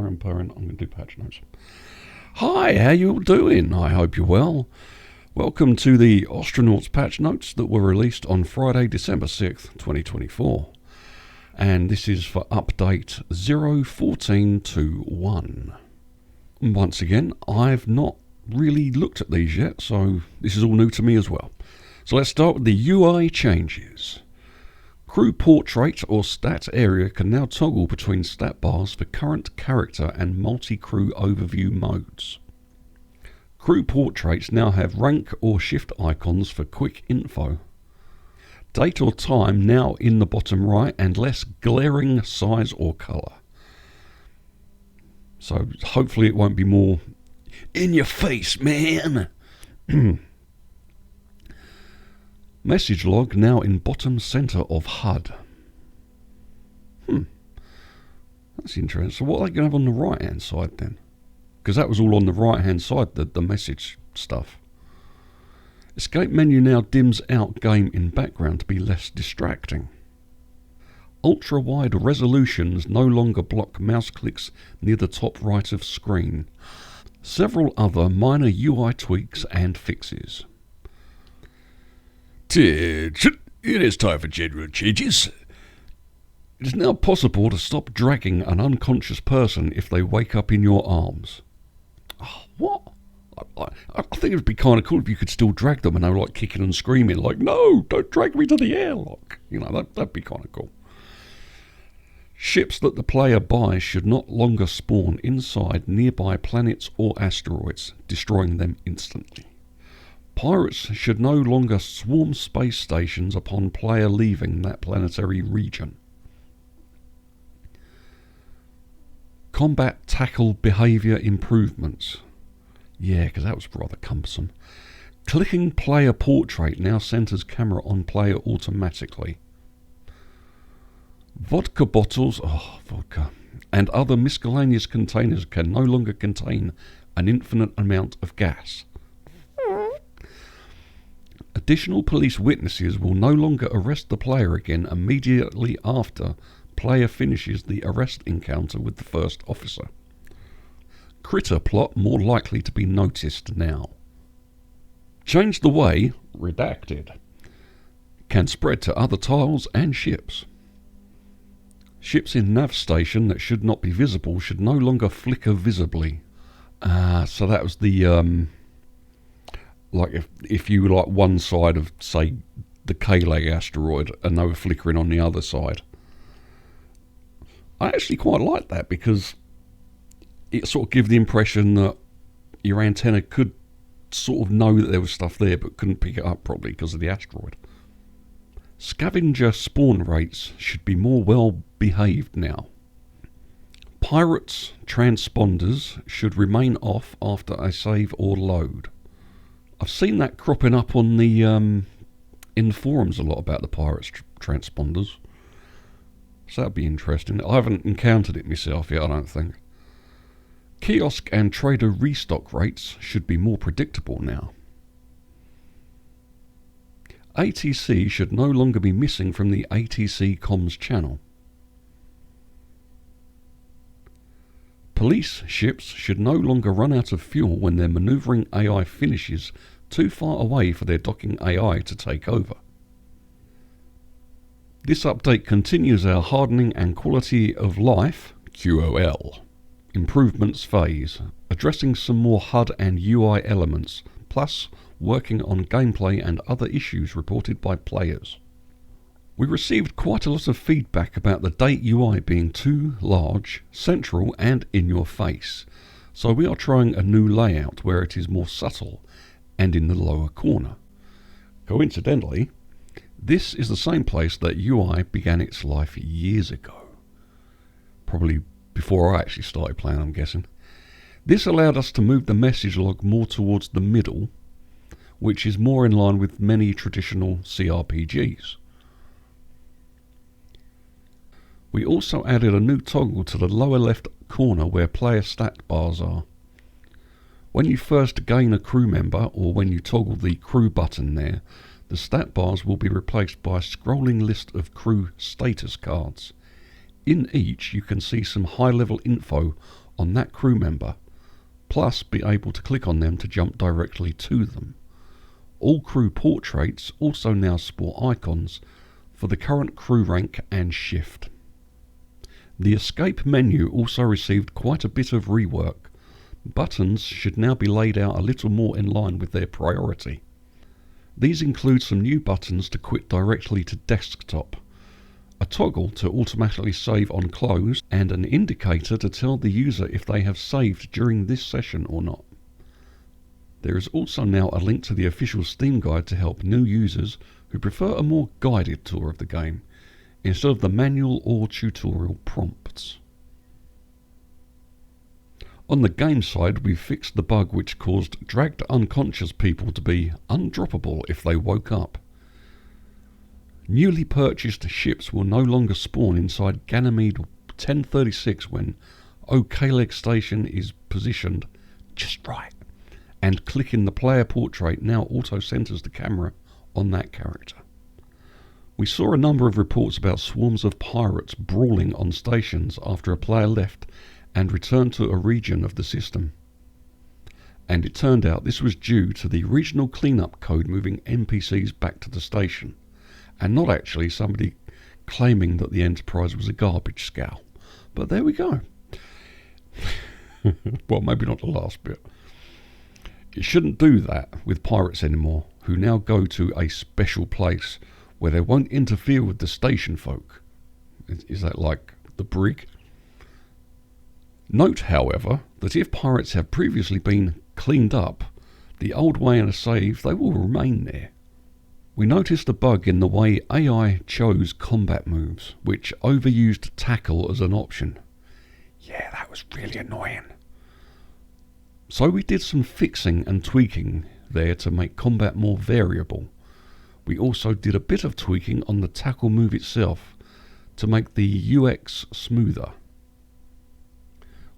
I'm going to do patch notes. Hi, how you all doing? I hope you're well. Welcome to the Ostranauts patch notes that were released on Friday, December 6th, 2024. And this is for update 0.14.2.1. Once again, I've not really looked at these yet, so this is all new to me as well. So let's start with the UI changes. Crew portrait or stat area can now toggle between stat bars for current character and multi-crew overview modes. Crew portraits now have rank or shift icons for quick info. Date or time now in the bottom right and less glaring size or colour. So hopefully it won't be more in your face, man. Message log now in bottom centre of HUD. That's interesting. So what are they going to have on the right hand side then? Because that was all on the right hand side, the message stuff. Escape menu now dims out game in background to be less distracting. Ultra wide resolutions no longer block mouse clicks near the top right of screen. Several other minor UI tweaks and fixes. It is time for general changes. It is now possible to stop dragging an unconscious person if they wake up in your arms. Oh, what? I think it would be kind of cool if you could still drag them and they were like kicking and screaming, like, no, don't drag me to the airlock. You know, that'd be kind of cool. Ships that the player buys should not longer spawn inside nearby planets or asteroids, destroying them instantly. Pirates should no longer swarm space stations upon player leaving that planetary region. Combat tackle behaviour improvements. Yeah, because that was rather cumbersome. Clicking player portrait now centres camera on player automatically. Vodka bottles, vodka, and other miscellaneous containers can no longer contain an infinite amount of gas. Additional police witnesses will no longer arrest the player again immediately after player finishes the arrest encounter with the first officer. Critter plot more likely to be noticed now. Change the way, redacted, can spread to other tiles and ships. Ships in nav station that should not be visible should no longer flicker visibly. So that was the like if you were like one side of, say, the K-Leg asteroid and they were flickering on the other side. I actually quite like that because it sort of gives the impression that your antenna could sort of know that there was stuff there but couldn't pick it up properly because of the asteroid. Scavenger spawn rates should be more well behaved now. Pirates transponders should remain off after a save or load. I've seen that cropping up on the in the forums a lot about the pirates transponders. So that'd be interesting. I haven't encountered it myself yet, I don't think. Kiosk and trader restock rates should be more predictable now. ATC should no longer be missing from the ATC comms channel. Police ships should no longer run out of fuel when their manoeuvring AI finishes too far away for their docking AI to take over. This update continues our hardening and quality of life QOL improvements phase, addressing some more HUD and UI elements, plus working on gameplay and other issues reported by players. We received quite a lot of feedback about the date UI being too large, central and in your face, so we are trying a new layout where it is more subtle and in the lower corner. Coincidentally, this is the same place that UI began its life years ago. Probably before I actually started playing, I'm guessing. This allowed us to move the message log more towards the middle, which is more in line with many traditional CRPGs. We also added a new toggle to the lower left corner where player stat bars are. When you first gain a crew member, or when you toggle the crew button there, the stat bars will be replaced by a scrolling list of crew status cards. In each you can see some high level info on that crew member, plus be able to click on them to jump directly to them. All crew portraits also now sport icons for the current crew rank and shift. The escape menu also received quite a bit of rework. Buttons should now be laid out a little more in line with their priority. These include some new buttons to quit directly to desktop, a toggle to automatically save on close, and an indicator to tell the user if they have saved during this session or not. There is also now a link to the official Steam guide to help new users who prefer a more guided tour of the game, instead of the manual or tutorial prompts. On the game side, we've fixed the bug which caused dragged unconscious people to be undroppable if they woke up. Newly purchased ships will no longer spawn inside Ganymede 1036 when Okalek Station is positioned just right, and clicking the player portrait now auto-centers the camera on that character. We saw a number of reports about swarms of pirates brawling on stations after a player left and returned to a region of the system. And it turned out this was due to the regional cleanup code moving NPCs back to the station, and not actually somebody claiming that the Enterprise was a garbage scow. But there we go. Well, maybe not the last bit. It shouldn't do that with pirates anymore, who now go to a special place where they won't interfere with the station folk. Is that like the brig? Note, however, that if pirates have previously been cleaned up, the old way in a save, they will remain there. We noticed a bug in the way AI chose combat moves, which overused tackle as an option. Yeah, that was really annoying. So we did some fixing and tweaking there to make combat more variable. We also did a bit of tweaking on the tackle move itself to make the UX smoother.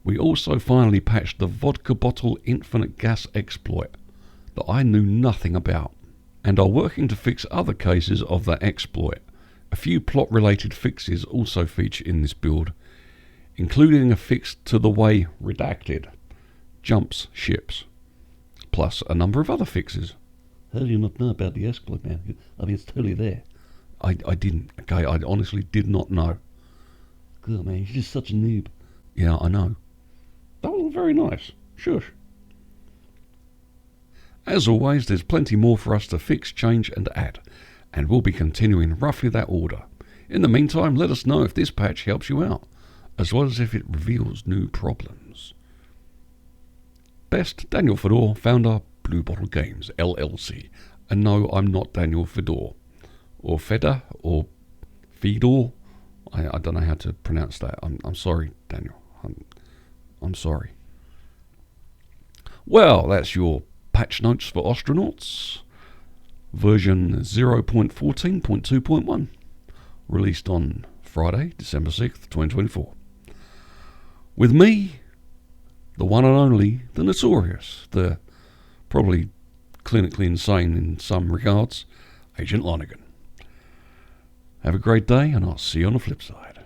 We also finally patched the vodka bottle infinite gas exploit that I knew nothing about, and are working to fix other cases of that exploit. A few plot related fixes also feature in this build, including a fix to the way Redacted jumps ships, plus a number of other fixes. How do you not know about the exploit, man? I mean, it's totally there. I didn't, okay? I honestly did not know. Good, man, you're just such a noob. Yeah, I know. That was very nice. Shush. As always, there's plenty more for us to fix, change and add, and we'll be continuing roughly that order. In the meantime, let us know if this patch helps you out, as well as if it reveals new problems. Best, Daniel Fedor, founder, Blue Bottle Games, LLC. And no, I'm not Daniel Fedor. Or Feder, or Fedor. I don't know how to pronounce that. I'm sorry, Daniel. I'm sorry. Well, that's your patch notes for Ostranauts. Version 0.14.2.1. Released on Friday, December 6th, 2024. With me, the one and only, the notorious, the probably clinically insane in some regards, Agent Lonergan. Have a great day, and I'll see you on the flip side.